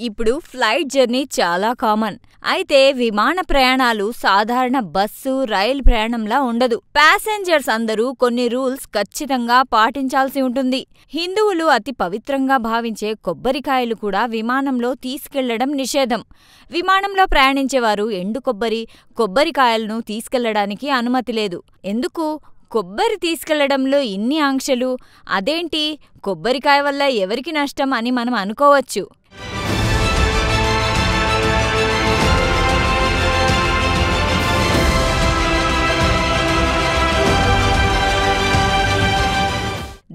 ఇప్పుడు flight journey చాలా common. అయితే విమాన ప్రయాణాలు సాధారణ బస్సు, రైలు ప్రయాణంలా ఉండదు. ప్యాసింజర్స్ అందరూ కొన్ని రూల్స్ ఖచ్చితంగా పాటించాల్సి ఉంటుంది. హిందువులు అతి పవిత్రంగా భావించే కొబ్బరికాయలు కూడా విమానంలో తీసుకెళ్లడం నిషేధం. విమానంలో ప్రయాణించేవారు ఎండు కొబ్బరికాయలను తీసుకెళ్లడానికి అనుమతి లేదు. ఎందుకు? కొబ్బరి తీసుకెళ్లడంలో ఇన్ని ఆంక్షలు? అదేంటి, కొబ్బరికాయ వల్ల ఎవరికి నష్టం అని మనం అనుకోవచ్చు.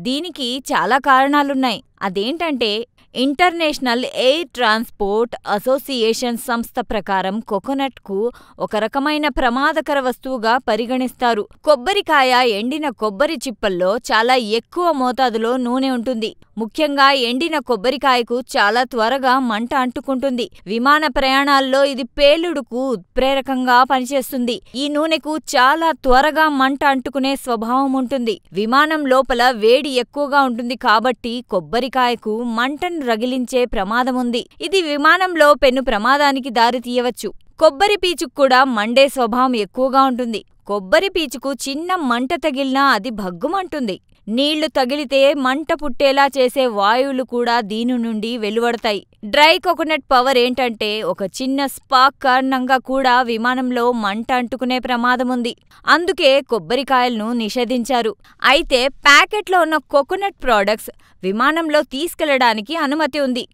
దీనికి చాలా కారణాలున్నాయి. అదేంటంటే, ఇంటర్నేషనల్ ఎయిర్ ట్రాన్స్పోర్ట్ అసోసియేషన్ సంస్థ ప్రకారం కోకోనట్కు ఒక రకమైన ప్రమాదకర వస్తువుగా పరిగణిస్తారు. కొబ్బరికాయ ఎండిన కొబ్బరి చిప్పల్లో చాలా ఎక్కువ మోతాదులో నూనె ఉంటుంది. ముఖ్యంగా ఎండిన కొబ్బరికాయకు చాలా త్వరగా మంట అంటుకుంటుంది. విమాన ప్రయాణాల్లో ఇది పేలుడుకు ఉత్ప్రేరకంగా పనిచేస్తుంది. ఈ నూనెకు చాలా త్వరగా మంట అంటుకునే స్వభావం ఉంటుంది. విమానం లోపల వేడి ఎక్కువగా ఉంటుంది కాబట్టి కొబ్బరికాయకు మంటను రగిలించే ప్రమాదముంది. ఇది విమానంలో పెను ప్రమాదానికి దారితీయవచ్చు. కొబ్బరి పీచుకు కూడా మండే స్వభావం ఎక్కువగా ఉంటుంది. కొబ్బరి పీచుకు చిన్న మంట తగిలినా అది భగ్గుమంటుంది. నీళ్లు తగిలితే మంట పుట్టేలా చేసే వాయువులు కూడా దీని నుండి వెలువడతాయి. డ్రై కోకోనట్ పవర్ ఏంటంటే, ఒక చిన్న స్పార్క్ కారణంగా కూడా విమానంలో మంట అంటుకునే ప్రమాదముంది. అందుకే కొబ్బరికాయలను నిషేధించారు. అయితే ప్యాకెట్లో ఉన్న కోకోనట్ ప్రోడక్ట్స్ విమానంలో తీసుకెళ్లడానికి అనుమతి ఉంది.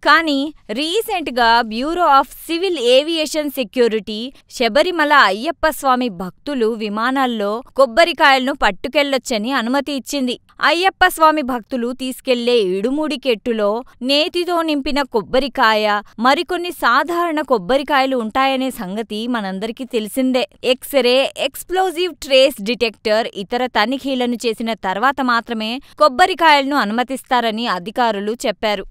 కానీ రీసెంట్గా bureau of civil aviation security Sabarimala Ayyappa Swamy భక్తులు విమానాల్లో కొబ్బరికాయలను పట్టుకెళ్లొచ్చని అనుమతి ఇచ్చింది. అయ్యప్ప స్వామి భక్తులు తీసుకెళ్లే ఇడుముడి కెట్టులో నేతితో నింపిన కొబ్బరికాయ, మరికొన్ని సాధారణ కొబ్బరికాయలు ఉంటాయనే సంగతి మనందరికీ తెలిసిందే. ఎక్స్రే, ఎక్స్ప్లోజివ్ ట్రేస్ డిటెక్టర్ ఇతర తనిఖీలను చేసిన తర్వాత మాత్రమే కొబ్బరికాయలను అనుమతిస్తారని అధికారులు చెప్పారు.